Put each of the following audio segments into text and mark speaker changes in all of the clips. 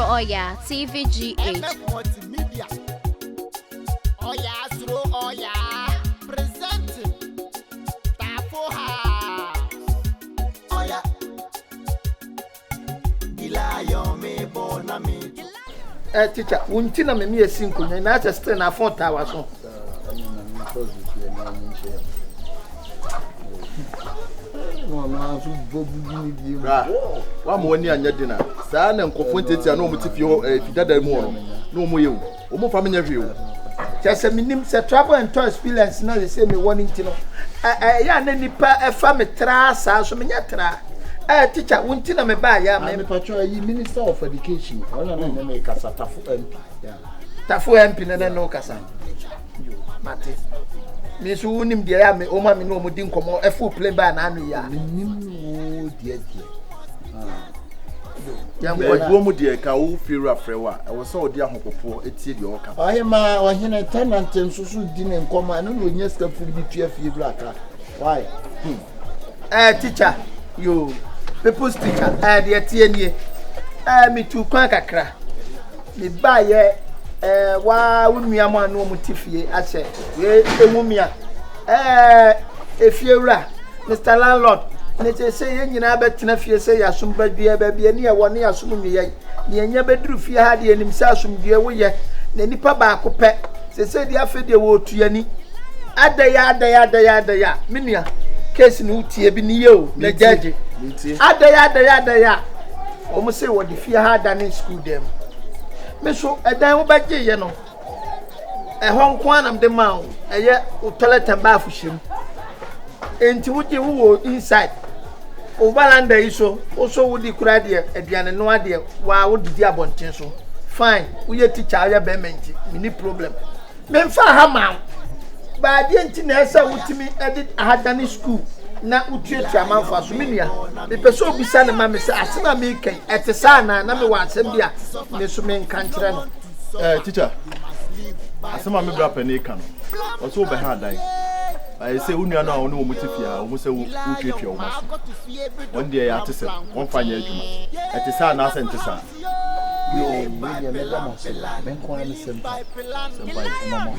Speaker 1: Suro Oyaa, Tvgh.
Speaker 2: Oyaa, Suro Oyaa, present TAFO. Oyaa, Gilayo me bona me.
Speaker 3: Teacher, untina me me sinko na just stay na phone tower so.
Speaker 4: Wa mo ni anya dina saa na nkofo ntetia na omutifie ho fidada mu ho na omo yewu omo fa menya hwe o
Speaker 3: Just minim se travel and tour experience na say me warning tino ya na nipa fa me tra saa so menya tra teacher untina me ba ya
Speaker 5: me patro yi Minister of Education ona na me kasa TAFO MP ya
Speaker 3: TAFO MP na no kasa mate me so unim dia ya me o ma me no omudi nkomo efu play ba na anu ya
Speaker 5: nim wo dia
Speaker 4: ya mo mu de ka wo firu afrewa e wo so odi ahopopo etie de oka
Speaker 5: ohima ohine tenant nsusu di ne nkoma no no nya ska fu bi tua fie bra aka why
Speaker 3: teacher yo people's teacher de tie nie me tu kwan kakra me ba ye wa wunua ma no mu tifie ache we enwumia efiewura Mr. Landlord ne say ye nyina betena fie say yasum badua ba bia ne ye woni yasum nwie ne enya beduru fie ha de enim say asumdue wo ye na nipa ba akopɛ say de afede wo tuani adaya menua case no utie bi ne ye o na judge adaya o mo say wo de fie ha da ne school dem me so edan wo bagye ye no hon kwa nam de ma o eye o toilet and bath shim enti wo je wo inside o balanda iso o so wo di kura de aduane no ade wa wo didi abonten so fine wo ye teacher ya be menti mini problem me mfa ha ma ba de enti na esa wutimi edit ahadani school na utuetu amanfa so menua me pese obisa ne ma me se asema me kan etesa na me wa asem bia me so me nkan kire no
Speaker 4: teacher asema me bra pani kan o so be ha dai I say unua na onu omutifie ha o se utuetu o maso on dia ya tese won fanya adwuma etesa na asentesa
Speaker 5: yo media me da mo se men ko na senpai mama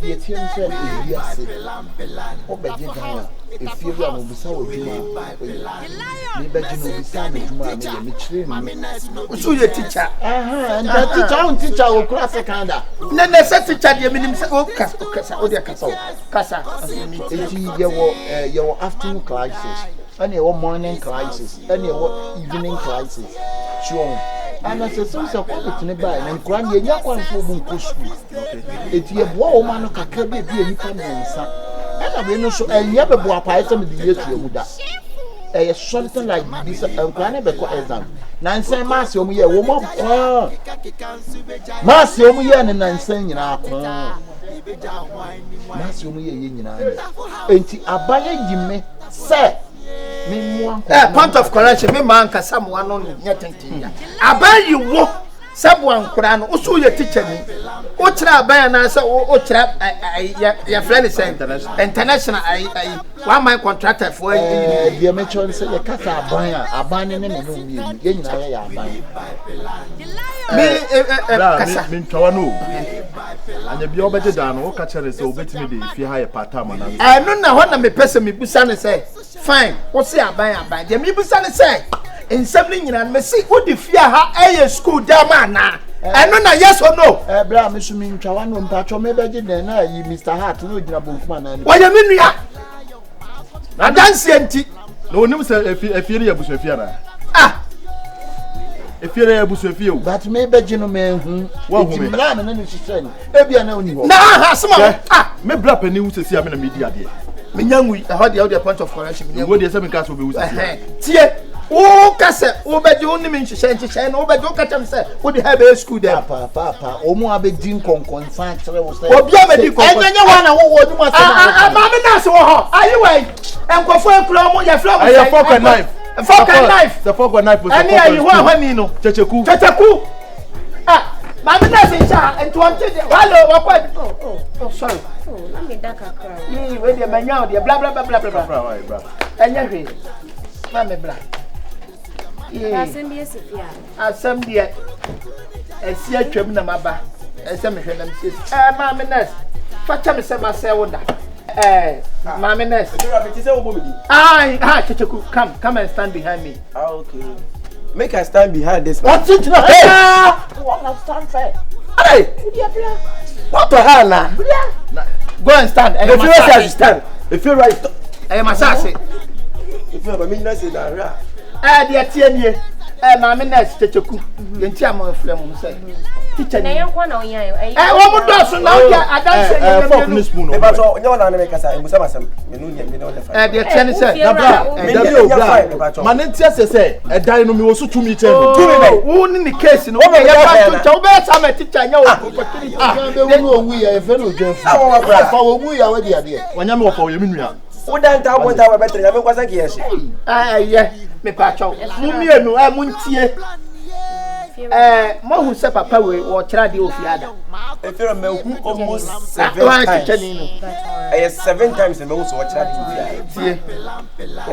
Speaker 5: die tiem se ebiase o beje gan e fie ya no bisa wo dwuma ni beje no bisa me dwuma me kire ni
Speaker 3: so ye teacher
Speaker 5: and the teacher o kura secondary
Speaker 3: na se teacher de minim se o kasa o de kasa
Speaker 5: eti ye wo afternoon classes and your morning classes and your evening classes sure and as a source of quality by and grand ye yakwan for bunko school it ye bo ma no kakra be bi nipa nsa and we no so enye be bo apa ese me de yetu emuda something like this and grand be ko exam nansa mass omu ye wo mo mass omu ye ne nansa nyina akon mass omu ye nyina enti abaye yime se
Speaker 3: point of correction me man ka samwa no nya tenten aban you wo sabwa nkura no so ye teacher ni o kira aban na say o kira ya friend say international one my contractor for
Speaker 5: the mention say ye kasa aban ne no mi ye nyina ya aban
Speaker 3: me kasa
Speaker 4: me ntwa no anya bia obede da no o ka kire say obetimi de fie ha ye part-time na
Speaker 3: no na ho na me pese me busa ne say fine wo say aban de me busa ne say ensem ni nyina me see wo de fie ha eye school dem na eno na yes or no
Speaker 5: bra me so mi ntwa wa no mpacho me beje den na yi Mr. Hart no gina bonkuma na ni
Speaker 3: wo ye menua na dance enti
Speaker 4: no onim se efie ne abusufie na efie ne abusufie o
Speaker 5: but me beje no me hu
Speaker 4: wo hu me
Speaker 5: bra me na ni hyehyɛ ni ebia na oni ho
Speaker 3: na ha sema
Speaker 4: me bra pani hu sesi amena me di ade
Speaker 3: me nyangui ho de point of correction me
Speaker 4: wo de se me ka so be hu sesi
Speaker 3: tie o kase o beje oni me nhyehyɛ na o beje o kacha se o de ha be school dem
Speaker 5: papa o mu abedi nkonkonsan kire wo se
Speaker 3: obi abedi konkon
Speaker 5: enye wa na wo ni mo se
Speaker 3: ma me na se wo ho ayi wai enkofo enkura mo ya fra mo
Speaker 4: say fork and knife the fork and knife
Speaker 3: ani ayi ho ahani no
Speaker 4: checheku
Speaker 3: ma me na se cha ento onte de hello wa kwa oh sorry
Speaker 1: Na me da kakra.
Speaker 3: we de manya o de bla bla bra enye hwe ma me bra Asem dia. Esi atwam na maba. Ese me hwe na mse. Mama nurse. Facha me se ma se woda. Mama nurse. Kekeku, come and stand behind me.
Speaker 6: Okay. Make I stand behind this
Speaker 3: man. What's it? What stand for? Hey! What the hell now? Go and stand.
Speaker 6: If you right, you stand. If you right,
Speaker 3: I am assassin.
Speaker 6: If you have a minute, say that.
Speaker 3: Dear Tierney. Mama nurse, Kekeku. Yenti am frame say. Teacher na yankwa na oyan wo mu do so na o ya adanse
Speaker 4: fork ni spoon
Speaker 6: e ba so onye na me kasa e musa masam me no nyam me no lefa
Speaker 3: de tiani say
Speaker 4: da bra ma ne ntia se e dan no me wo so tumi che
Speaker 3: wo ni case no o me ya ba to wo be sa ma teacher nya wo ko tiri
Speaker 5: be wo owu ya e fe no dwan fa wo owu ya we dia de
Speaker 4: wanya me wo fa wo ye minua
Speaker 6: wo dan ta wo ta wo betre ya me kwasa ke yesi
Speaker 3: ye me pa cho mu mienu mu ntie mo hu se papa we wo kira de ofiada
Speaker 6: if you me hu almost 7 times 7 times me hu so kira de ofiada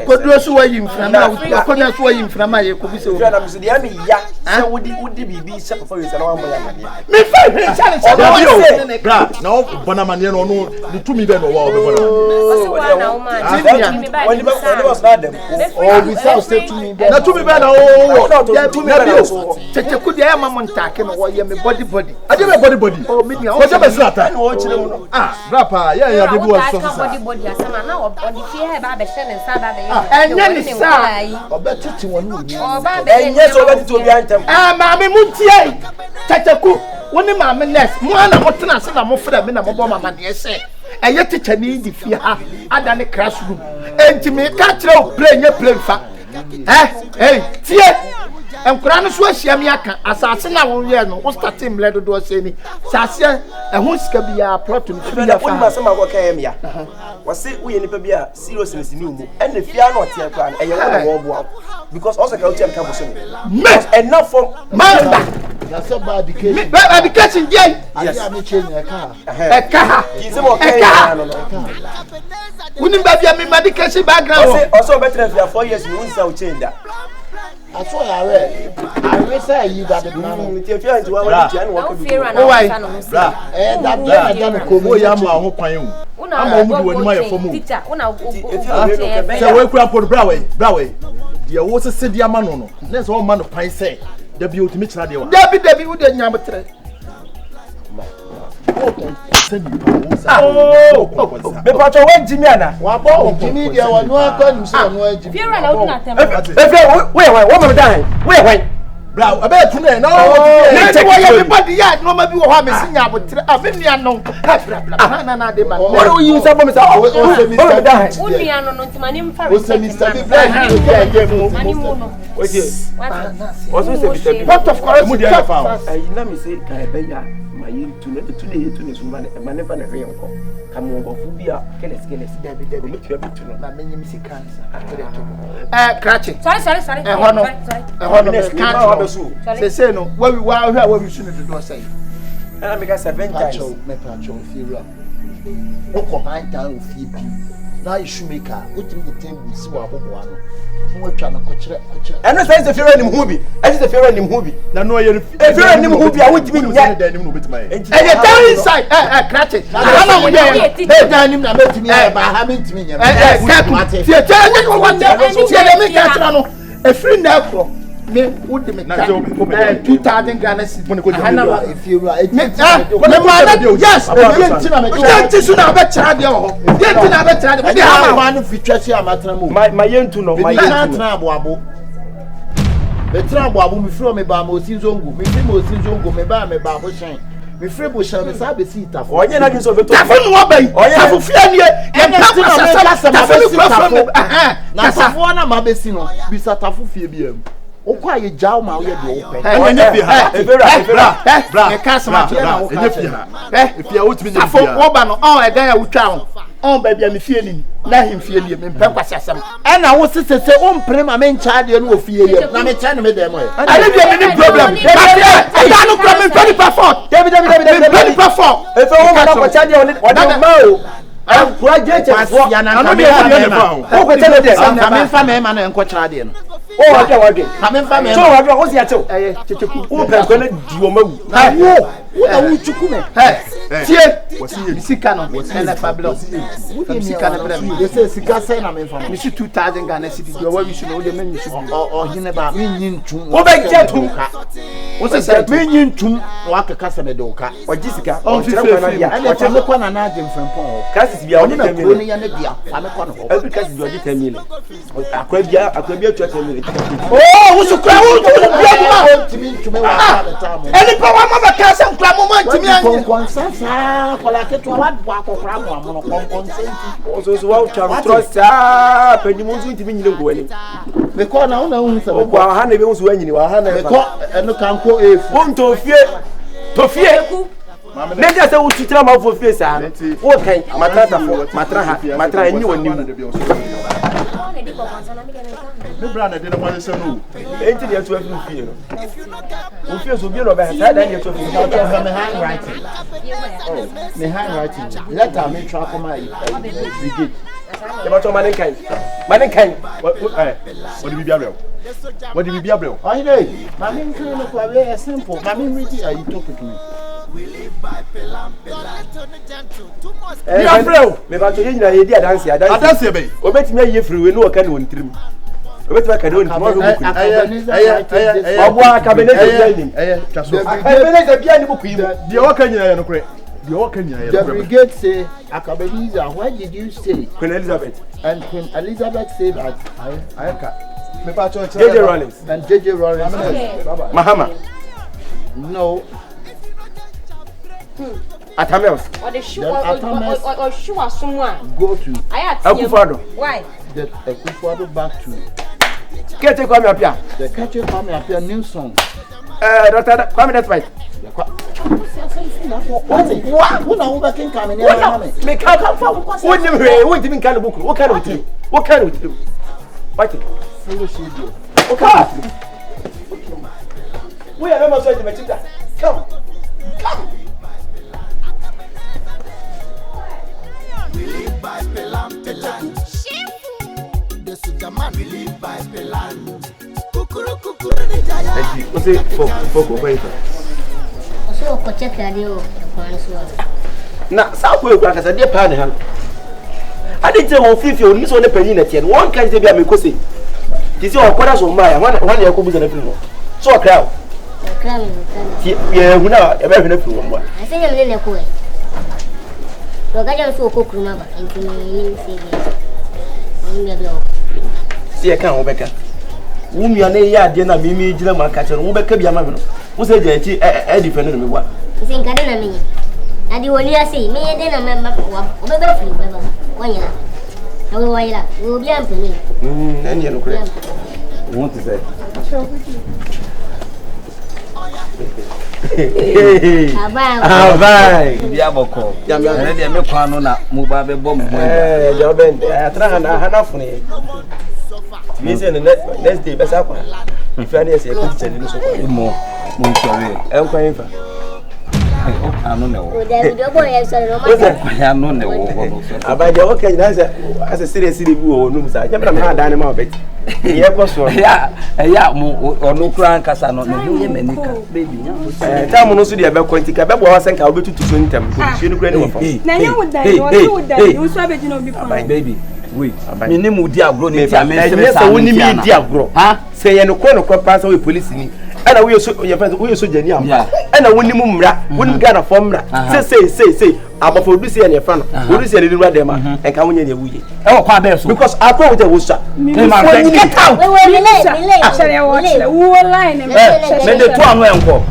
Speaker 3: ko duro so wa yimframa ko na so wa yimframa ye ko bi se o
Speaker 6: na me so de am ya se wodi bibi se papa we se na wa mo ya made
Speaker 3: me fa he challenge
Speaker 4: bra na o bona mane no no ni tumi be no wa o be bona
Speaker 1: o wa na o ma
Speaker 6: woni ba so na dem
Speaker 5: o bi sa say tumi be
Speaker 4: na tumi be na o
Speaker 6: ya tumi be na so
Speaker 3: Kekeku de ya mama ntake no wo ye me body
Speaker 4: ade me body
Speaker 3: o me dia
Speaker 4: o se be slata
Speaker 6: na o chire mu no
Speaker 4: bra pa ya de bi wo so so
Speaker 1: body asama na o di fie he ba be hye ne nsa ba be
Speaker 3: enye ni sa
Speaker 5: obetiti won no
Speaker 1: o ba be
Speaker 6: enye so obetiti obi antem
Speaker 3: maame mu tie Kekeku woni maame nurse mu ana mo tena se na mo fra me na mo bo mama de se eye teacher ni di fie ha ada ne classroom enti me ka kire o play nye play fa tie enkura no so ahia me aka asase na wo ye no wo start mle dodo se ni sase ehun sika bia plot no fi ya fa
Speaker 6: woni masema ko kan ya wo se wo ye nipa bia seriousness ni umu ene fia na otie kwa na eye wo bo because also ka otie ka bo so enough for
Speaker 3: manda
Speaker 5: that's a bad education
Speaker 3: education je
Speaker 5: yes me change eka
Speaker 3: ki
Speaker 6: se mo kan no
Speaker 3: woni ba bia me medication background
Speaker 6: also better fia 4 years you won say o change that
Speaker 5: aso ya we say you that the man
Speaker 6: ti fia nti wa wa ti an wo ko bi
Speaker 3: o wai
Speaker 4: bra
Speaker 5: that na dan ko
Speaker 4: mo ya ma ho kwan hu ama mu de wani ma ye fomu
Speaker 1: teacher una
Speaker 4: se we kura pod bra we de wo se de ama no na se wo ma no kwan se da bi otimi kira de wa
Speaker 3: dabi wo de nyam tre
Speaker 6: me pato we jimi ana
Speaker 5: wa bo jimi dia wa no akwa ni so no jimi
Speaker 1: fie na wo na tem
Speaker 6: we mo dan we
Speaker 4: bra abe tu na no
Speaker 3: wo ye everybody ya no ma bi wo ha me sinya abotre abenia no bra na de ba
Speaker 6: wo yi sa bo me sa o se mi sa dan
Speaker 1: wo nua no no ntimani mfa
Speaker 5: o se mi sa bi bra
Speaker 6: ye mu
Speaker 1: ani mu no
Speaker 6: o se mi sa
Speaker 3: what of course
Speaker 4: mu dia fa
Speaker 6: na me say ka ebe ya ma yintu ne so ma ne fa na hwe nko ka mo ngo fu bia keles dabi me tua bitu no
Speaker 3: na menyim si cancer krache
Speaker 1: sorry
Speaker 3: no cancer say no we hwa we su ne do say
Speaker 6: na me ka 7 times
Speaker 5: me pacho fiura o ko man down fi bi na isu maker o timi the table si wa bobo ano mo atwa na ko kire
Speaker 6: eno say se fiura nim hu bi ese se fiura nim hu bi
Speaker 4: na no ye
Speaker 6: fiura nim hu bi a wotimi nya
Speaker 4: da nim no betima ye
Speaker 3: e dey down inside krache na mo dey
Speaker 5: dan nim na betimi ya ba ha mentimi nya
Speaker 3: tie tie ko wate tie dey me ka tra no e free na afro me would me 2000 Ghana cedis
Speaker 4: mo ne ko
Speaker 5: na if you are
Speaker 3: yes e so na be kira de ho ye na be kira de
Speaker 5: ha ma no fitwa si amatra mo
Speaker 6: ma yentu no ma yentu
Speaker 5: na aboabo betra aboabo mi firo me ba ma osinzongo mi fi mo osinzongo me ba bo shen mi fire bo shen me sa be si tafo
Speaker 6: onye na dinso beto
Speaker 3: tafo no obai tafo fia nie ye tafo
Speaker 5: na tafo na ma be si no bisa tafo fie bi am o kwa ye jaw ma o ye de o pe
Speaker 4: enye fi ha
Speaker 3: bra me ka sama
Speaker 4: enye fi ha fi ha otimi
Speaker 3: tafo wo ba no on edan ya wutwa ho on ba bia me fie ni na him fie ni me mpe kwase asem
Speaker 5: e na wo sesese o mpre ma me ncha de no o fie ye na me cha ne me dem e
Speaker 3: ale bia me ni problem e da no problem 20 per 4
Speaker 6: David
Speaker 3: e fe wo
Speaker 6: na ko cha de o ma o
Speaker 5: graduate for ya na
Speaker 4: I'm
Speaker 5: tell them I'm family man and coach radio.
Speaker 6: Oh, okay.
Speaker 5: I'm family.
Speaker 6: So what was ya too?
Speaker 5: Who can go to your mouth? Who chukume? Tie. Sika no. Na Pablo. Sika na brem. They say sika say na me family. Me 2000 Ghana cedis. You we should know the men you should or hine ba me nyintum.
Speaker 6: Wo be jetum.
Speaker 5: Wo say me nyintum wa kaka se me do ka.
Speaker 6: O jisika.
Speaker 5: On fi ya. Na fa me kwa na na agem frempon.
Speaker 6: Kasi bia oni
Speaker 5: na ko ni ya na bia. Fa me kwa no.
Speaker 6: Every kasi bia odi 10 million. Akwabia 10 million.
Speaker 5: Oh, wo su kwa wo bia timi ntume wa ka the time. Any power mama ka se nkra mo man timi an. Konsensa kola ketu wa akokra mo amono konsenti.
Speaker 6: So wa trust penyimu nzu ntimi nyine ngo wani.
Speaker 5: Me ko na una hu se
Speaker 6: o kwa ha na be nzu wanyini wa ha na.
Speaker 5: Me ko eno kanko efu.
Speaker 6: Won to fie. To fie. Nega se utitira ma fo fie sa. Wo kan matra ni woni mu.
Speaker 4: Me brother dey no say no.
Speaker 6: Enti dey to afi fie no. O fie so bi no be ha sa dan dey to fie.
Speaker 5: Me handwriting. Me handwriting. Letter me try come brigade.
Speaker 6: You want to man kan.
Speaker 4: What did we be able? What did we be able?
Speaker 5: Oh, you know, my main kind of very simple. My main ready you talk to me.
Speaker 6: Me afro. Me ba to yin na ye di dance ya dance.
Speaker 4: Dance be.
Speaker 6: O betimi aye free we no ka na wontirim. O betimi ka na wontirim o buku. Obo ACABENEZER bia ni.
Speaker 4: Twaso.
Speaker 6: ACABENEZER bia ni buku yi.
Speaker 4: De o ka nyina ye no kre. De o ka nyina ye.
Speaker 5: The brigade say ACABENEZER, why did you say?
Speaker 6: Queen Elizabeth.
Speaker 5: And Queen Elizabeth said that
Speaker 4: Ayeka. Me pa cho
Speaker 6: JJ Rollins.
Speaker 5: And JJ Rollins.
Speaker 6: Mahama.
Speaker 5: No.
Speaker 6: Atamels.
Speaker 1: Or the shoe or shoe or someone.
Speaker 5: Go to
Speaker 6: Akufado.
Speaker 1: Why?
Speaker 5: the Akufado back to
Speaker 6: Kete Kwame Apia.
Speaker 5: the Catcher Kwame Apia new song.
Speaker 6: Dr. Kwame that fight.
Speaker 5: What now back in coming here?
Speaker 6: Me come from what you kind of book? What kind of team? What kind of team? What? Okay. We are not going to make it. Come.
Speaker 2: We live by pelam. The Sudaman, we live by pelam. Kukuru ni jaya.
Speaker 6: What's it for?
Speaker 7: So ko check radio so.
Speaker 6: Na sa ko e kwa kasa de pa ne ha. Ade je won fifi oni so ne pani na tie. Won kan je bia me ko se. Ti se o kwada so mba ya. Wan ya ko buza na firi no. So o kra o.
Speaker 7: Kra me.
Speaker 6: Ti ye hu na e ba hwe na firi won ba.
Speaker 7: Ase nyam ne ko e. Ro ga jam so ko kuruma ba. Enti ni se bi. Ni me blo.
Speaker 6: Si e kan wo beka. Wo nua na ye ade na me gira ma ka che no wo beka bia ma me no. Wo se je chi e defend no me bua.
Speaker 7: Ise nkade na me. Adi woni ase me ye de na me ma wa. O be firi ba. Wanya. Awo wa ila. Wo bia mpeni.
Speaker 6: Eni no kure. Wo ti say. Abai.
Speaker 8: Bia boko. Ya me de me kwa no na mu ba be bom ho.
Speaker 6: Ja ben. Atra na hanafune. Me say next day be sa kwa. If you are say put chele no so kwa.
Speaker 8: Mo sorry.
Speaker 6: En kwa infa.
Speaker 8: Anu ne wo.
Speaker 7: O da video boy e so no ma.
Speaker 8: Ya no ne wo.
Speaker 6: Abai de o kan na say as serious bi wo num sa. Ja bra ma dan ma obet. Ye ko so.
Speaker 8: Ya mo onu kran kasa no no ye menika. Baby nya.
Speaker 6: Time no so de be kwantika be bo wa senka obetutu so ntem. Shi no kura ni wo fa.
Speaker 9: Na nya wo dan, wo dan. Wo so abeji no bi pa.
Speaker 8: Baby. Wait. Me ni mu di agro ni ti ame
Speaker 6: se woni mi di agro. Ha? Se ye no ko pa so we police ni. Ana we so ye friend we so jani am. Ana woni mu mra, woni Ghana fo mra. Say abofo du se ye fa no. Odu se ye ni dem a. Enka wonya ne wuye.
Speaker 8: E wo kwa be so.
Speaker 6: Because akwa wo te wo sha.
Speaker 8: Me ma get out.
Speaker 7: We
Speaker 9: Chere wo chere wo line me.
Speaker 8: Me de to anu enko.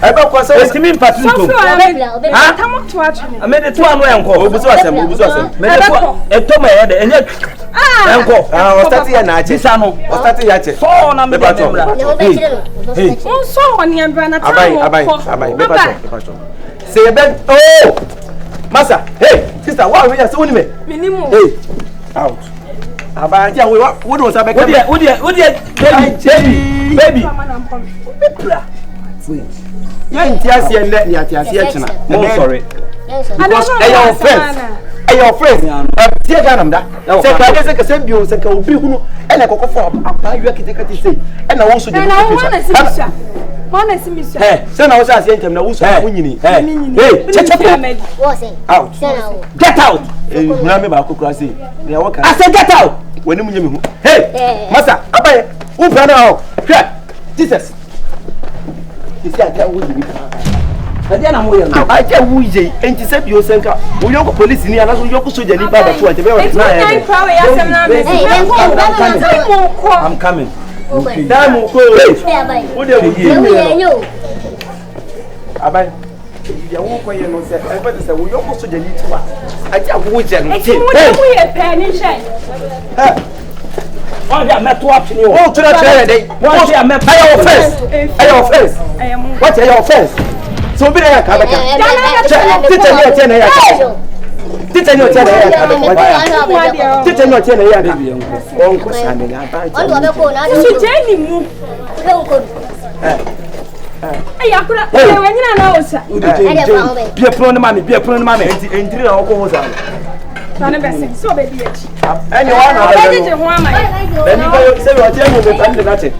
Speaker 6: E be ko se
Speaker 8: Estimi patrito.
Speaker 9: Ha? Tamo to acho.
Speaker 8: Me de to anu enko.
Speaker 6: obuso asem.
Speaker 8: Me de to eto ma ye de enye enko.
Speaker 6: O start ya na ache.
Speaker 8: Bisa no.
Speaker 6: O start ya ache.
Speaker 8: So na me de mra.
Speaker 9: Won so oni en bra na tamo.
Speaker 6: Abai. Me pacho. Say ben oh. Masa, hey, sister, why we just only me?
Speaker 9: Minimum.
Speaker 6: Hey. Out. Abai, ja we do say be come.
Speaker 8: Wo dia baby.
Speaker 6: Wait. You ain't tia se ne, ni tia se china.
Speaker 8: Mo sorry.
Speaker 6: Because I your offense. your friend. Dear Ganamda, say ka send you say ka obi hunu e na kokofo apa yu akitekati say e na wonso je.
Speaker 9: Na wana simisa.
Speaker 6: Say na wonso asiye ntem na wonso wunyini. Chechepo.
Speaker 7: What say?
Speaker 6: Out. Get out. Mura me ba kokura say. They work. I say get out. When you me hu. Hey. Master, abaye. Who plan now? Jesus. You see I tell you. Ade na mo ye no. I tell you je enti say bi o senka. Wo yoko police ni ana so yoko soja ni ba ba to ante be o na ye. I'm coming. Damn ko. Wo de wo. Abai. Ya wo ko ye no say e be say wo yoko soja ni ti wa. Aja wo je no.
Speaker 9: Eti mo de wo ye pe ni hye.
Speaker 8: One day I met two options.
Speaker 6: Oh, to that day. One day I met your offense. Your offense. What's your offense? So be there, Kabaka. Teacher, you tell me. Teacher, you tell me. Teacher, you tell me. Uncle Sandy, I'm
Speaker 9: Sana bese so be bi echi.
Speaker 6: Anyone na be je ho ama. Then you say you tell me the time the nothing.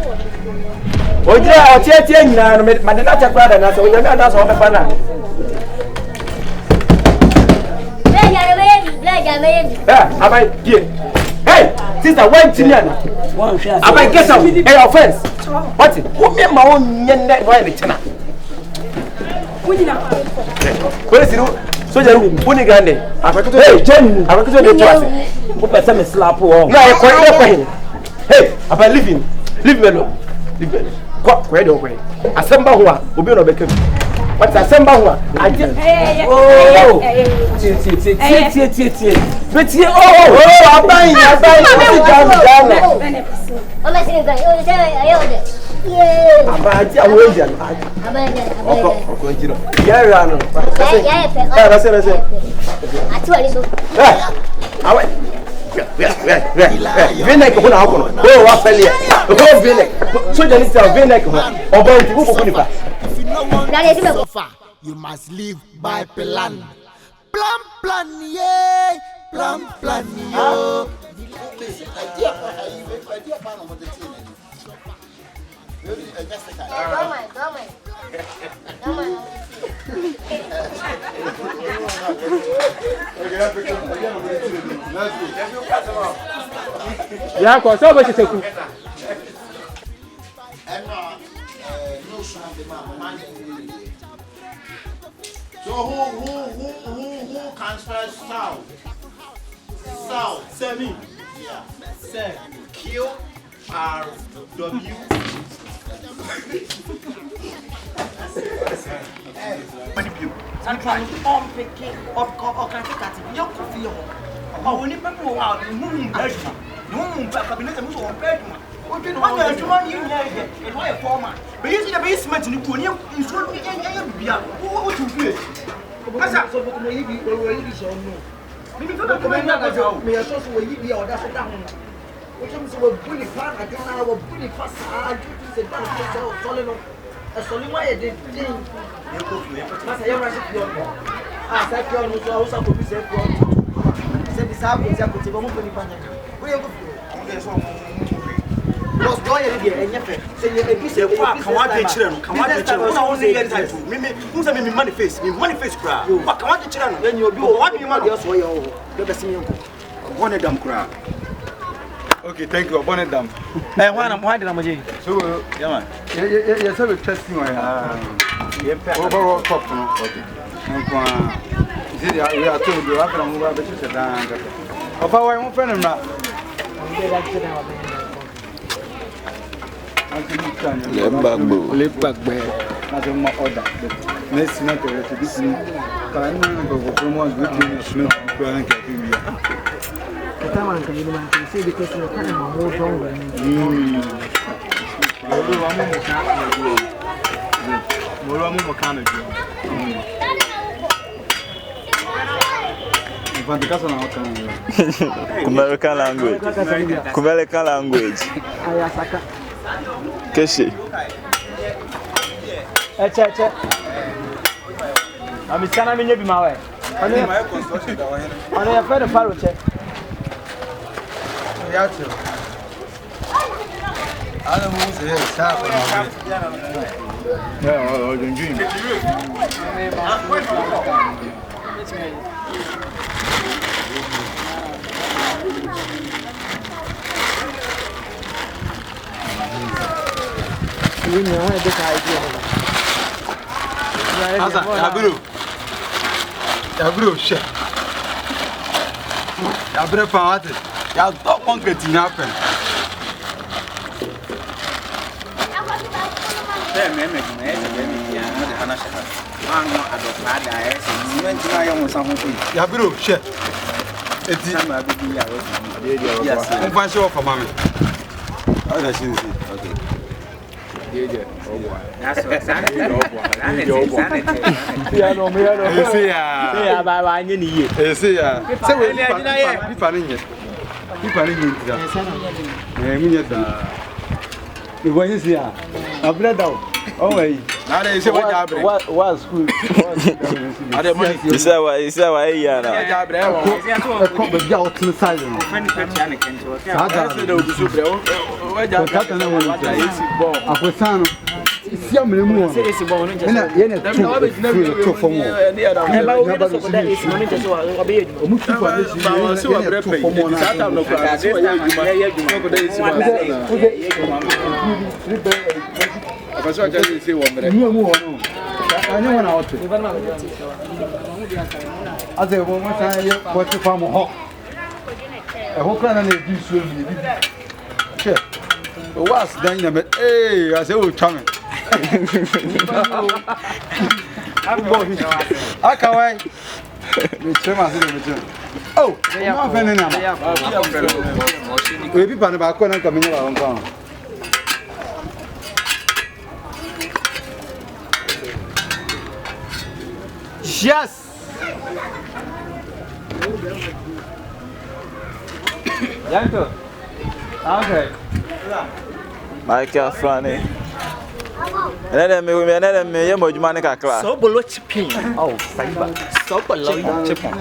Speaker 6: Ojira otie nyina no me de na chakwa da na so nya me da so be fa na. Abai die. Hey, sister, why tiniana?
Speaker 8: One share.
Speaker 6: Abai get out. Hey, offense. What? Who me ma won nye why the china?
Speaker 9: Wujina.
Speaker 6: Police no Soja uni gande. Hey, John, abakuto de twase.
Speaker 8: Who person me slap o.
Speaker 6: Na e kwa hin. Hey, aba living. Live well. Live well. Kwa do kwa. Asemba ho a, obi no beka. What asemba ho a? Aje. Oh. Tie. Betie oh, aban.
Speaker 7: Mama sini gani? O say ayo de.
Speaker 6: Abati awoja. Oko njiro. Ya no. Rase.
Speaker 7: Ati wali so.
Speaker 6: Awe. Venek ko na hakono. Oh, wa fele. Oh, venek. So jani say venek ho. Oba nti ko ko nipa.
Speaker 2: You must live by plan. Plan, yeah. Plan, yo.
Speaker 3: Ya ko so ba teku.
Speaker 2: So who can spell south? South.
Speaker 3: Semi.
Speaker 2: Yeah.
Speaker 3: Se.
Speaker 2: QRW.
Speaker 10: Okay, thank you. Bonnet dam.
Speaker 8: Why did I make
Speaker 10: So, yeah, man. Yes, I will test you. Overall, top. Okay. We are told you after I'm going to sit down. Of our own friend, I'm not. Live back there. Not in my order. Let's not to this. Can go from one good thing.
Speaker 3: Kataman kan yidima kan say because you kind of hold on when
Speaker 11: American language. American language.
Speaker 3: Ayasaka.
Speaker 11: KESHEY.
Speaker 3: Eche. Amisana menye bi mawe.
Speaker 10: my construction.
Speaker 3: On your friend of Paro check.
Speaker 10: Yeah, too. I don't know who's here. Stop.
Speaker 4: Yeah, I can dream.
Speaker 3: We know what this idea.
Speaker 10: Yabro, shit. Yabro, part. Yab top concrete in happen. Yabro, shit. It's yes, I'm going to show for mommy. Oh, that's easy. Okay.
Speaker 8: That's what sanity.
Speaker 10: What school?
Speaker 11: You say why here now?
Speaker 10: I just say one minute. I know one out. I say one more time, what's the farm hawk? I hope I don't do so. Check. What's done? Hey, I say, oh, charming. I can't wait. Oh, I'm not feeling now. We'll be panning back when I'm coming around.
Speaker 3: Yes.
Speaker 10: Yanko. Okay.
Speaker 11: Michael funny. Let me, you much money class.
Speaker 3: So below chipping. Oh, so below chipping.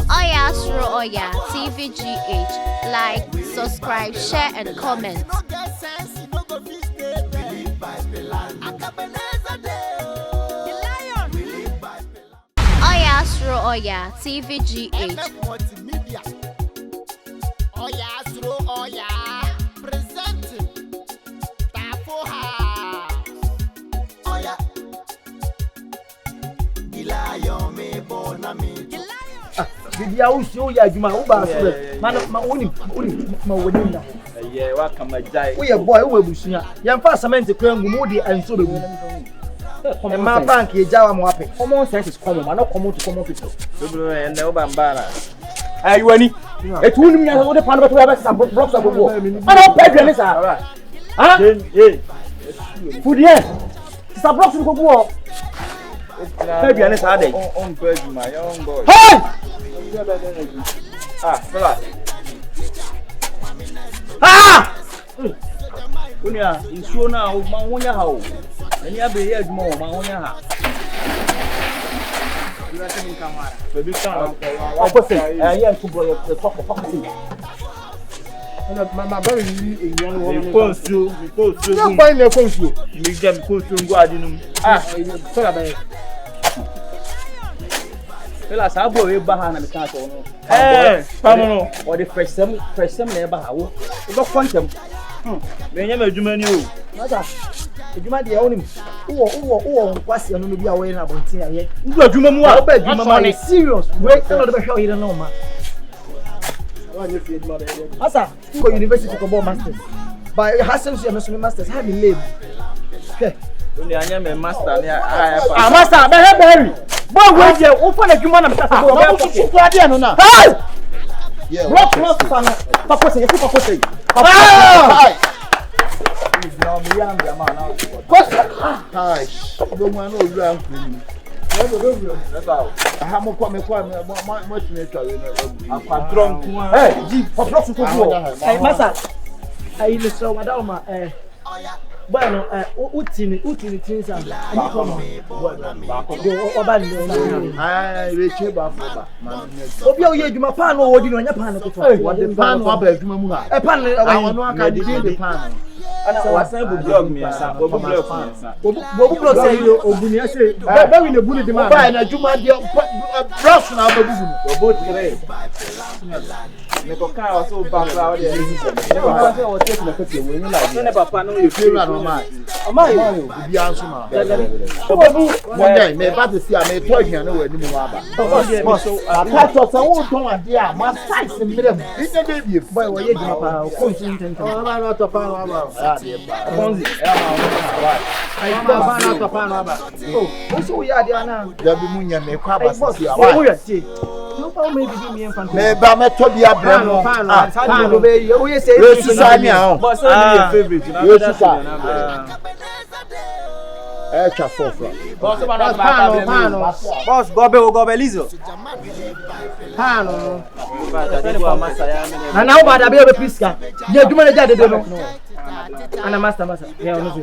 Speaker 12: Oyaa, Suro, Oyaa, TVGH. Like, subscribe, share, and comment. Oyaa, Suro, Oyaa, TVGH.
Speaker 2: Oyaa, Suro, Oyaa, presenting TAFO. Oyaa, the lion me born a me.
Speaker 3: Did you see your Juma? Yeah, welcome, my guy. We are boy who will be seen. Young fast cement to claim Moody and so be. And my bank is Java Mapping. Common sense is common, not common to common people. And no bambana. Are you any? It wouldn't mean the pan of the blocks of the war. I don't pay them, sir. Huh? Food, yes. It's a blocks of the war. Maybe I had it. On bird, my own boy. Hey! Ah, fella. Ah! Unia, it's sure now, Mahonia how. And you have heard more, Mahonia. You are saying, come on. Baby, come. I'll put it. I am to go the top of the my very young woman. Post to find your post to make them post to Guardinum. Ah, sorry. Fela sabo e ba ha na me kan so no. Pamono. O de fresh sem na e ba ha wo. E go kwantem. Me nya ma adwuma ni o. Mata. Adwuma de ya wonim. Wo nkwase no bi a wo na bontin aye. Ndu adwuma mu a. Ba adwuma ma serious. We no de be hwe ire no ma. Asa, go university to go masters. But Hassan say no masters, have been late. Okay. Only anya me master ni ah master be Berry. Boy we je wo fa na dwuma na me tata go be so ade no na. Hey! Yeah. Block sana. Pakose, you pakose. Ah! Bueno, utini tinsa. Ani kono. Oba ni.
Speaker 5: Reche ba foba.
Speaker 3: Obi o ye adwuma pan no wodi no nya pan no to.
Speaker 5: Wode pan no aba adwuma mu ha.
Speaker 3: Pan no
Speaker 5: awon aka di de pan.
Speaker 11: Ana wasan bu blog mi asa, obu blog mi asa.
Speaker 3: Obu blog say oguni ase. Ba wi le bu de man.
Speaker 5: Ba na adwuma de brush na ba bugu.
Speaker 11: Obu tire. Me ko ka wa so ba kra o de ni se. Ne ba se o take na kete we ni la. Ne papa no ye feel no ma.
Speaker 5: Ama yo bi anso ma. Obu mo dey me ba te si a me to ahia no we ni mu aba. So aka to sa wo ton ade a ma size mire mu. Bi de be
Speaker 3: boy wo ye di pa ko ntin ntin.
Speaker 5: Ba na to pa no aba.
Speaker 3: Konzi e ma wa. Ai ba na to pa no aba. Oh, so ya dia na.
Speaker 5: Da bi mu nya me kwa ba si a.
Speaker 3: Wo ya ti. No pa me bi mi enfant.
Speaker 5: Me ba me to bi abra no.
Speaker 3: Pan no be wo ye say.
Speaker 5: Yesu sa mi a.
Speaker 11: Boss your favorite.
Speaker 5: Yesu sa. Cha fofra.
Speaker 11: Boss ba na ba. Boss gobe lizo.
Speaker 3: Pano. Na na ba da be piska. Ye duma na jade de no. Ana master. Ye ono so.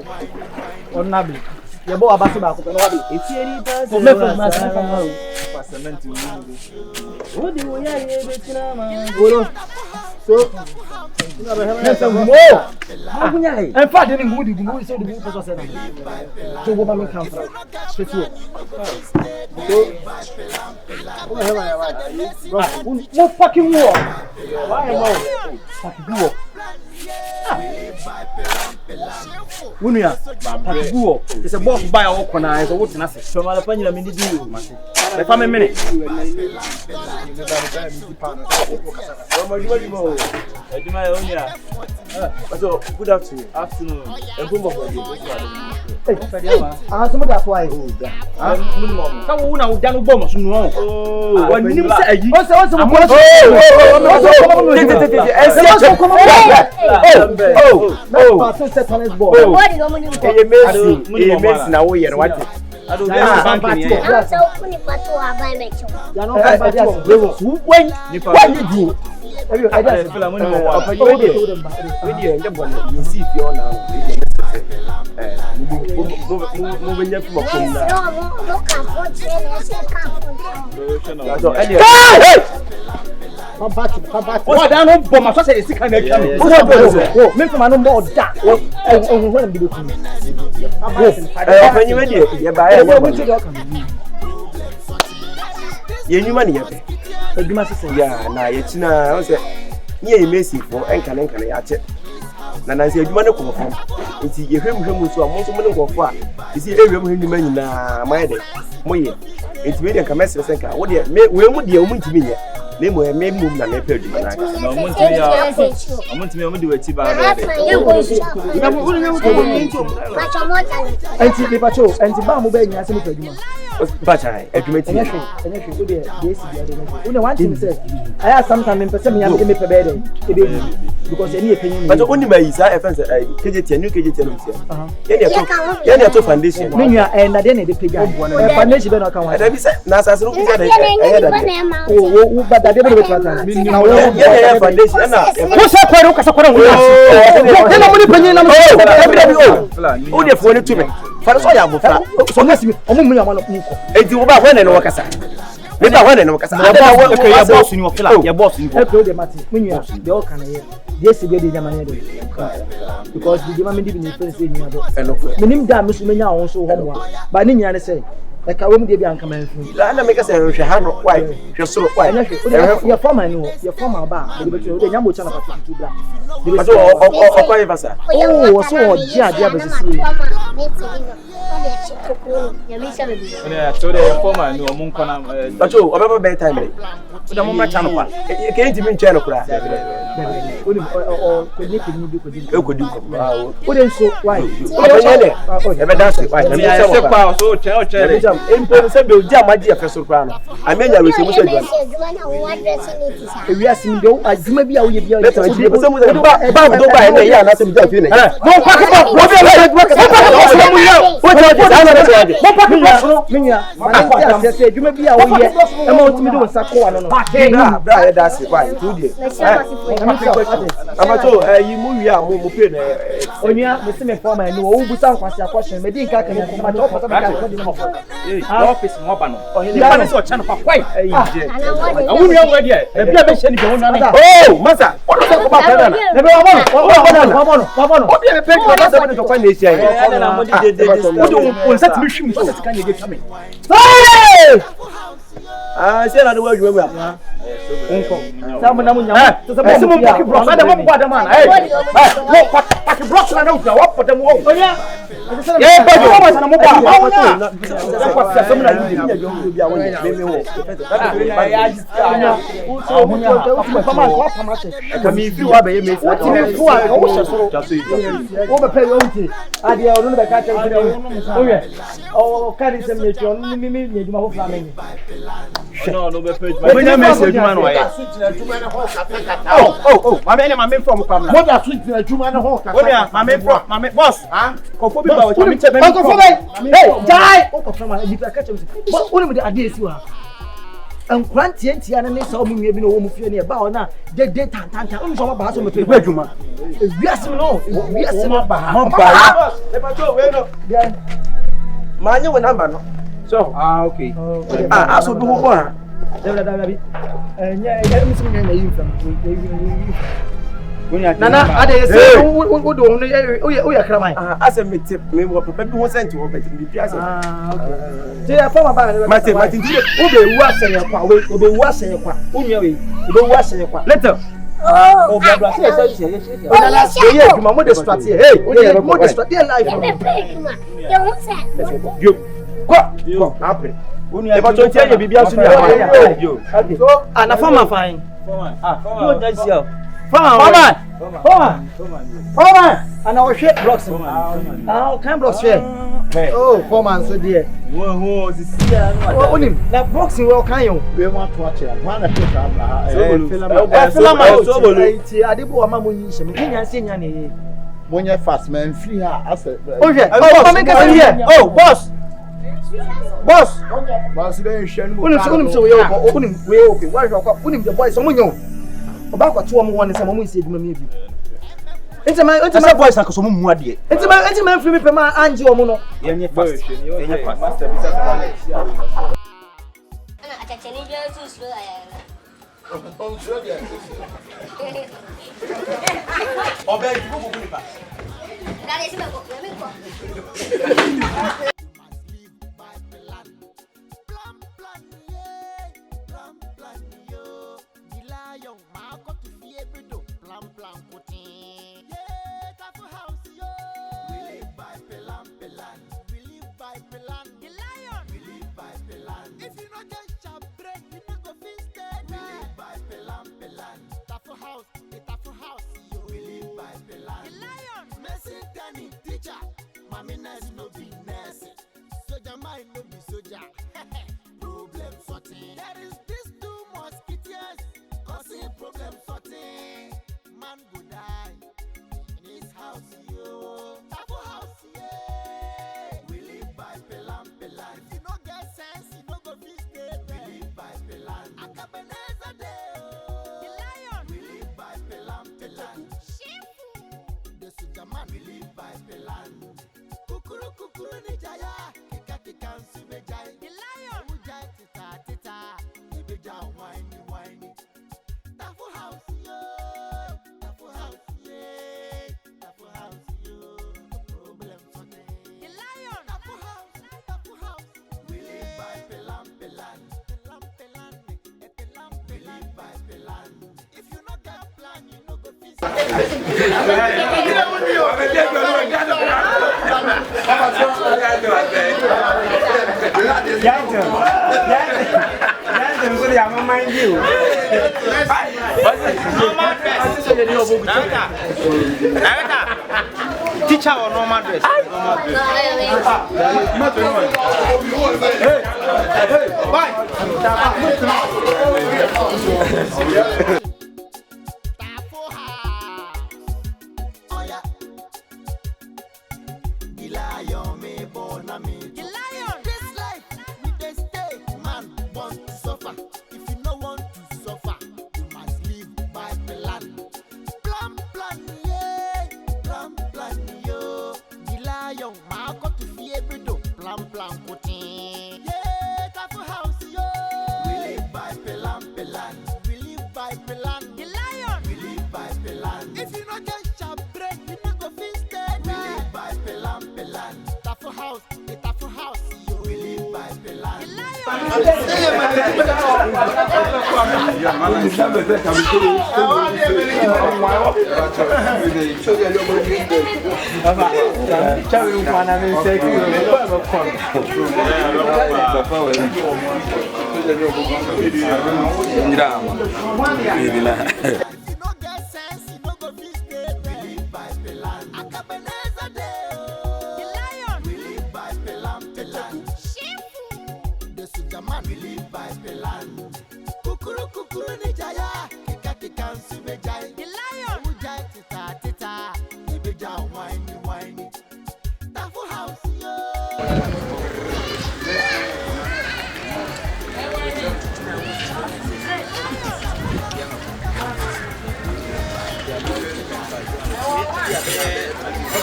Speaker 3: Onabi. Ye bo abase ba ko no wa be. Etieri da. So me for master ka ma.
Speaker 11: Passamento mundo.
Speaker 3: Odi wo ya ye be tina ma. Goro. So en fa de ni ngudi gumu so de gumu so se na. So go ba me kan fra. Fetio. So no fucking war. Why am I? Fucking war. Unia, fucking war. It's a boss buy our corner. It's a what na say. So ma la pa nyina me ndi o ma say. Le fa me minute.
Speaker 11: Eduma Oyaa. So good afternoon.
Speaker 3: Some that's why. Come on, now down bomb so no. Oh, when you say ayi. What I don't bomb my say is sick and me from no more that. When be looking. When you ready, you buy you money yeah, na yetina o say ye messy for enka ya che na na say adwuma ne ko fo nti ye hwemhwem so amonso mo ne ko fo a isi ewem hwem nyina ma ye de mo ye nti me de ka message senka wo de we mu de o mu ntimi ye na mo me mu na na pe adwuma na
Speaker 11: na o mu ntimi ya o mu ntimi o mu de wati ba ba de
Speaker 3: na mo wo ne wo ko ni nti anti be pacho anti ba mo ba nya se mo pe adwuma
Speaker 6: Bachai, educated.
Speaker 3: One thing says, I have sometimes in person, I give me a bed because any opinion.
Speaker 6: But only by his offense, KJT, new KJT, any other foundation.
Speaker 3: And I didn't pay foundation.
Speaker 6: Nasa,
Speaker 3: but I didn't
Speaker 6: eti wo ba hwe ne wakasa me ba hwe ne wakasa
Speaker 3: ya boss ni ofila ya boss ni e de mati munua de o kan ye de se de jamane de because the jamane de ni friends ni ado minim da me so menya won so ho mo ba ni nyina ne say e ka wo mu de bi anka man fu
Speaker 6: la na me ka say hwe ha no why hwe soro why
Speaker 3: ya former ni ya former ba de be o de nyamo cha na patu tu bla
Speaker 6: de so o kwa evasa
Speaker 3: oh so o ji ade abesisi
Speaker 11: so the former no mo nkona
Speaker 6: but o obeba be time so da mo ma cha no kwa ke ntimi nche no kura
Speaker 3: o ko ni kini bi ko di
Speaker 6: ko di ko
Speaker 3: o de so why
Speaker 6: o be ne e be dance why na me
Speaker 11: se kwa so che o che
Speaker 6: problem. Impo say be oji amaji e feso kra no. Amenya we say mo say dwan. We are seeing do aduma bi a wo ye bi a. Let me say mo say ba do ba e ya na say me ja fi na. Mo pa ke ba wo be la mo pa ke mo ya. Wo je mo pa ke no menya. Ma say aduma bi a wo ye e ma otimi do sa ko ano no. Bra e da se kwa tu die. Amato yi mu wi a mo pe na onua me se me forma no wo bu san kwase akwashe me din ka kan ko ma to pata ka ko di mo fo office mo ba no ya ne so cha no pa kwai awu mi awu dia e bia be hye ni be wona na oh masa o do ko ba ka na ne be wa no o bia pe ko ba sa ne to kwa na esi ai na mo de o do on set me hwim so set kan ye get me say na the way you were. Some na munya. Some mo pack block. Na dem mo gba dem na. Hey. Pack block na no gba. What for dem wo? Oya. Eh, ba jo mo na mo gba. Ma wo na. Dem kwa sia some na you dey bi a wo me wo. So munya. Pama ko pama se. Ka mi fi wa be ye me. What me fu a wo hye soro. Wo be pe yo nti. Ade o no be ka che wo. Oye. O ka di se me che on mi nyeduma ho fla me. No, no, but when you message man, why? Oh, my man from Pamela. What are sweet to a human hawk? My man, boss, huh? Coffee about me. Hey, die! But what would the idea you are? And Granty and I saw me being a woman feeling about now. They did Tantanta, I'm so about some people. Yes, no, yes, no, man, you number no. So, okay. So do what? Nana, I say, what do you cry? As a tip, me will prepare to send to open the piazza. They are from about my tip. Ube was a qua, ube was a qua, ube was a qua. Letter. Oh, blah, you my mother's strategy. Hey, mother's strategy life. You. What? Happen. Never to tell you, be so, and a farmer fine. Farmer, and our shape blocks. Now, can blocks here. Oh, foreman, so dear. That boxing will kind of. We want to watch it. One of the when you're fast, man, free her. I said, oh, boss. Boss, you shouldn't so we open him. Why the boys? Someone you about 2 1 is someone said, maybe. It's my voice, like some more dear. It's my free payment and your mono.
Speaker 2: TAFO house, yo. We live by Pelan. We live by Pelan. The lion. We live by Pelan. If you not get chop break, you not go fist dead. We live by Pelan. TAFO house, the TAFO house, yo. We live by Pelan. The lion. Messi Danny teacher. Mami nurse no be nurse. Soldier mind no be soldier. Problem sorting. There is this 2 mosquitoes causing problem sorting. Man go die in his house, yo. TAFO house, yeah. We live by Pelan. If you no get sense, you no go fit stay there. We live by Pelan. ACABENEZER day, the lion. We live by Pelan. SHIFO. The Sujaman. We live by Pelan. Kukuru ni jaya. Kika nsubejai. The lion. Ujai tita. Ibeja whiny. TAFO house, yo. TAFO house, yo. Problem sorting. The lion. TAFO house. We live by Pelan. We live by Pelan. If you not get plan, you no go fit.
Speaker 11: chow normal dress.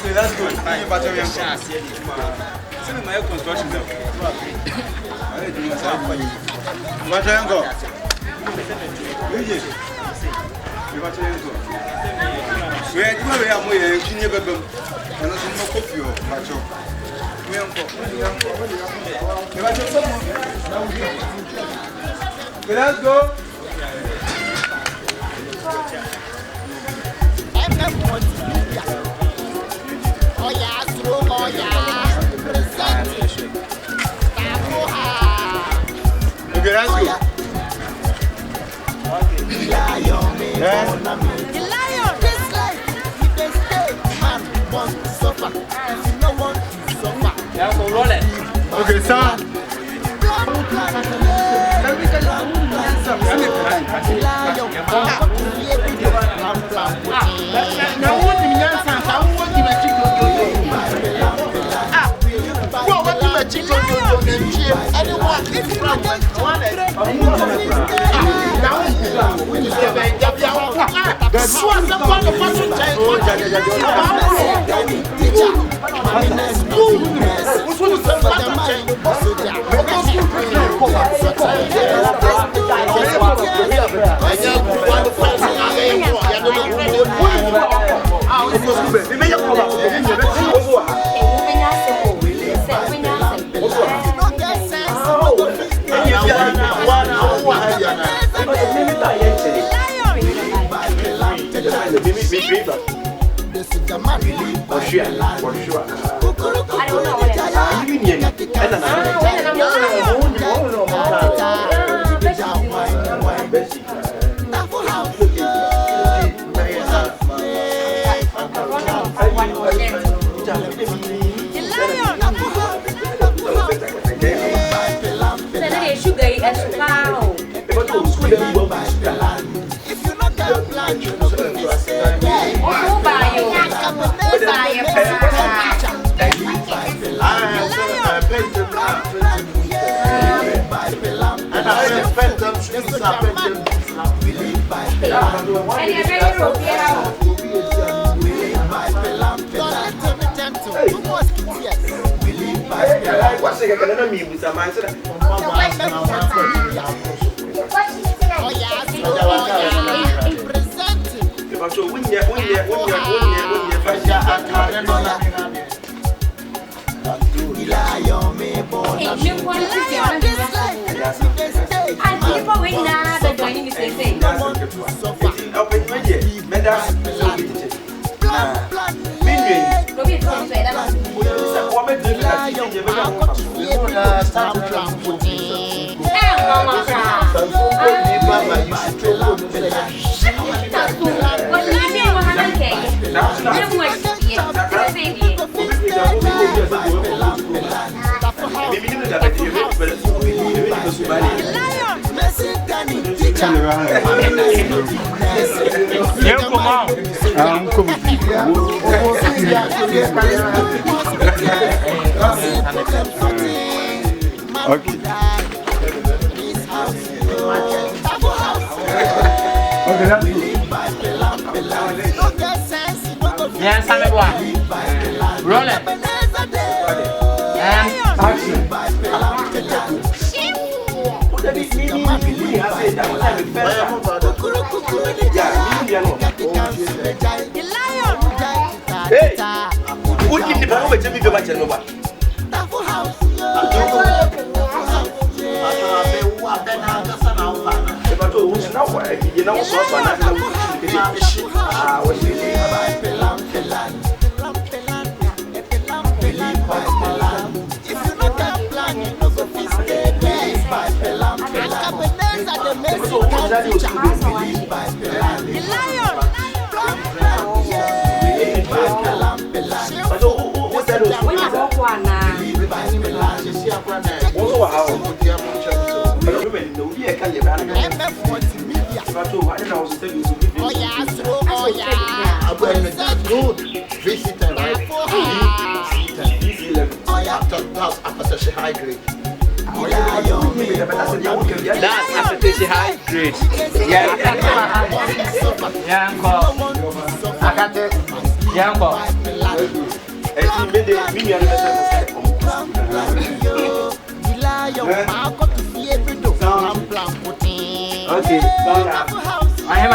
Speaker 10: Okay, that's good. Thank you, Battery. Send my construction. Let's go.
Speaker 2: Oyaa, Suro, Oyaa. Present.
Speaker 10: Okay, that's good.
Speaker 2: The lion. This life, we dey stay. Man want to suffer. If you no want to suffer.
Speaker 11: Yeah, so roll it.
Speaker 10: Okay, sir.
Speaker 7: What
Speaker 11: Yes, I'm a boy. Roll it. And action.
Speaker 6: Hey, what did the power to be the match?
Speaker 5: Visitor, right? After she high grade.
Speaker 11: That's after she high grade. Yeah, I got it. Okay. I am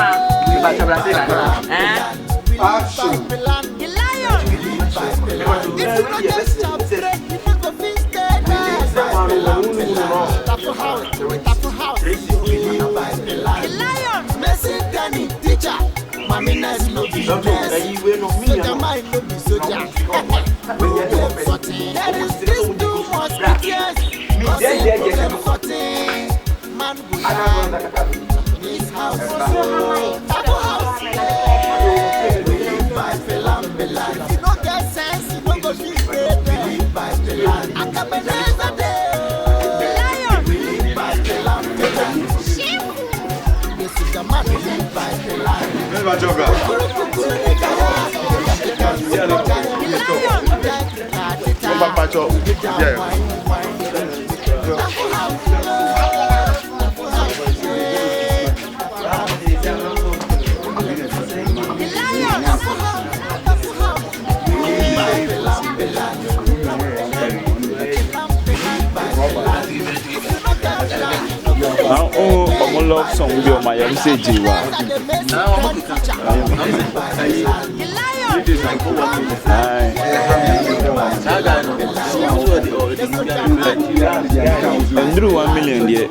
Speaker 11: love song be on my message. And drew 1 million, yeah.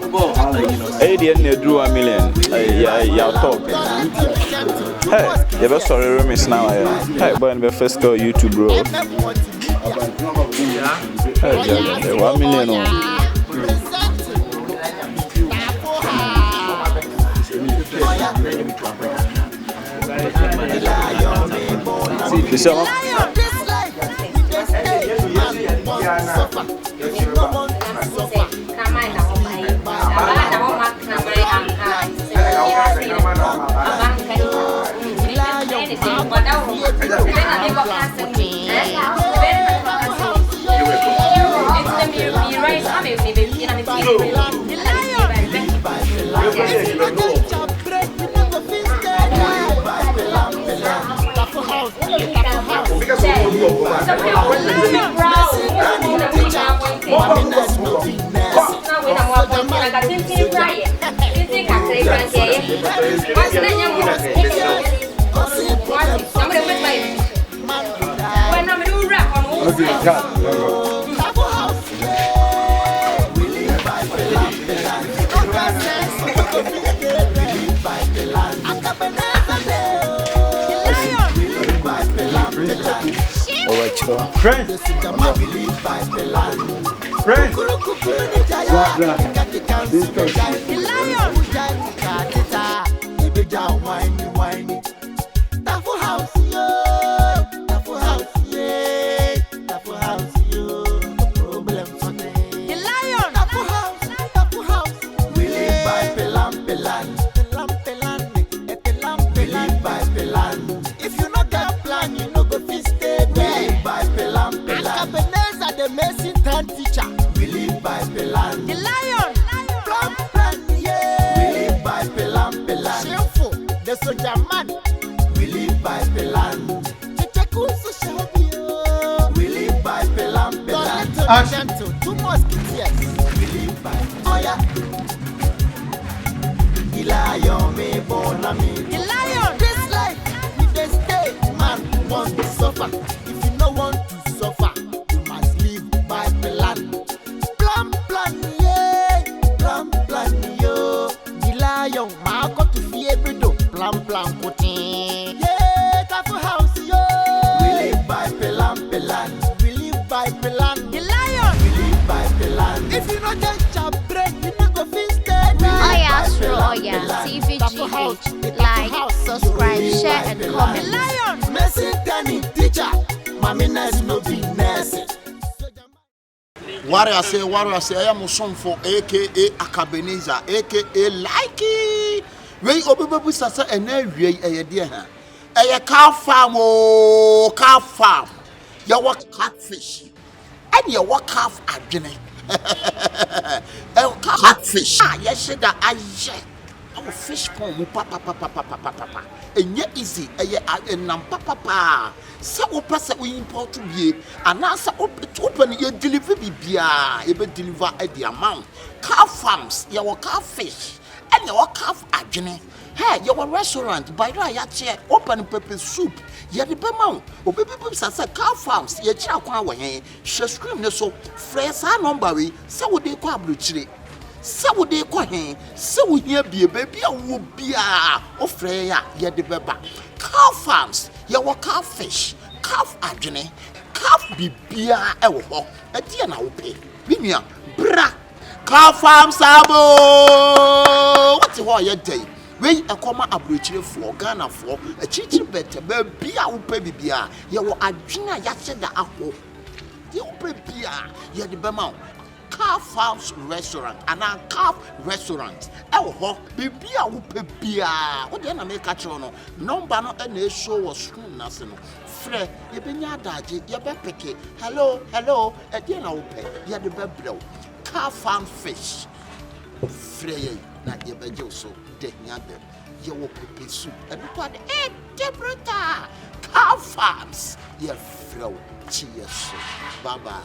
Speaker 11: 80 and drew 1 million. Yeah, talk. Hey, you best sorry, Remis now. Hey, boy, the first go YouTube, bro. Hey, 1 million. Friends,
Speaker 2: The lion, we live by Pelan. We live by Pelan. We live by Pelan. Action. Two musketeers. We live by Oyaa. The lion me born a me. The lion. This life, if they stay, man want to suffer. If you no want to suffer, you must live by Pelan. Plan, plan, yeah. Plan, plan, yo. The lion, ma got to see every do. Plan, plan, putin. Yeah, TAFO house, yo. We live by Pelan, Pelan. We live by Pelan. The lion. We live by Pelan. If you not get your break, you not go feel steady.
Speaker 12: Oyaa, Suro, Oyaa, TVGH. Like, subscribe, share, and comment.
Speaker 2: The lion. Messing Danny, teacher. Mami nurse no be nursing.
Speaker 5: What I say, I am son for aka ACABENEZER, aka Likey. Wey obibu sasa ena wie eye ha. Eye calf farm o, calf farm. You work catfish. And you work calf adwene. Catfish. Ah, yes that aye. Our fish pond papa. Enye easy eye enam papa. Se wo pese we import to be and answer open you deliver bibia, you be deliver at the amount. Calf farms, your calf fish, and your calf adwene. Hey, your restaurant by right here open pepper soup. Ya the bemount, or baby say calf farms, ye chia kwa we she scream ne so fresh number we se wo dey kwa abrochire. Se wo dey kwa hen, se wo hia bie baby a wo bia o frɛ ya ye de beba. Calf farms, your calf fish, calf adwene, calf bibia e wo ho. E die na wo pe. Binua bra. Calf farms abo. What ho ye dey? We akoma abrochire for Ghana for a chichi better bia wo pe bibia. Ye wo adwene a ya se da aho. Ye wo pe bia ye de bema. Calf Farms restaurant and a calf restaurant. Ho bibia wo pe bia. Wo de na make catch no. Number no na show was screen na se no. Frɛ ye benya daje ye be peke. Hello, e de na wo pe. Ye de be brew. Calf Farm fish. Frɛ ye na ye be je so de nya dem. Ye wo pepe soup. E do to de debrota. Calf Farms. Ye frɛ cheers. Bye bye.